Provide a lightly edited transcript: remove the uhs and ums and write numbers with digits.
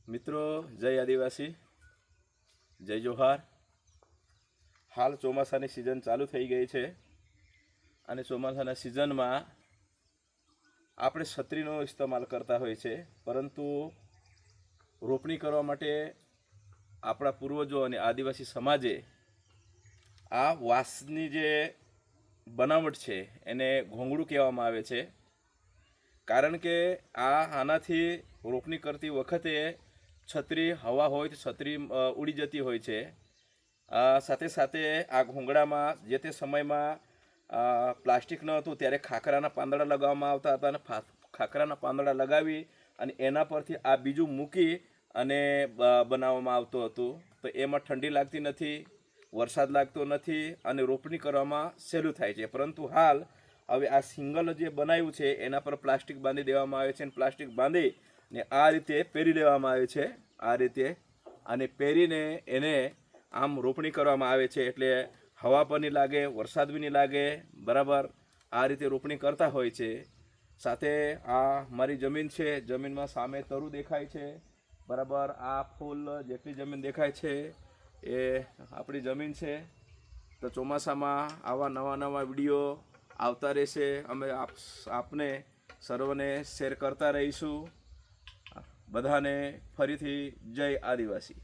મિત્રો, જય આદિવાસી, જય જોહાર। હાલ ચોમાસાની સિઝન ચાલુ થઈ ગઈ છે અને ચોમાસાના સિઝનમાં આપણે છત્રીનો ઇસ્તેમાલ કરતા હોય છે, પરંતુ રોપણી કરવા માટે આપણા પૂર્વજો અને આદિવાસી સમાજે આ વાંસની જે બનાવટ છે એને ઘોંગડું કહેવામાં આવે છે। કારણ કે આનાથી રોપણી કરતી વખતે છત્રી હવા હોય તો છત્રી ઉડી જતી હોય છે। સાથે સાથે આ ઘોંગડામાં જે તે સમયમાં પ્લાસ્ટિક ન હતું ત્યારે ખાખરાના પાંદડા લગાવવામાં આવતા હતા અને ખાખરાના પાંદડા લગાવી અને એના પરથી આ બીજું મૂકી અને બનાવવામાં આવતું હતું। તો એમાં ઠંડી લાગતી નથી, વરસાદ લાગતો નથી અને રોપણી કરવામાં સહેલું થાય છે। પરંતુ હાલ હવે આ સિંગલ જે બનાવ્યું છે એના પર પ્લાસ્ટિક બાંધી દેવામાં આવે છે અને પ્લાસ્ટિક બાંધી ને આ રીતે પહેરી લેવામાં આવે છે। આ રીતે અને પહેરીને એને આમ રોપણી કરવામાં આવે છે, એટલે હવા પણ નહીં લાગે, વરસાદ બી નહીં લાગે, બરાબર આ રીતે રોપણી કરતા હોય છે। સાથે આ મારી જમીન છે, જમીનમાં સામે તરું દેખાય છે, બરાબર આ ફૂલ જેટલી જમીન દેખાય છે એ આપણી જમીન છે। તો ચોમાસામાં આવા નવા નવા વિડીયો આવતા રહેશે, અમે આપને સર્વને શેર કરતા રહીશું। બધાને ફરીથી જય આદિવાસી।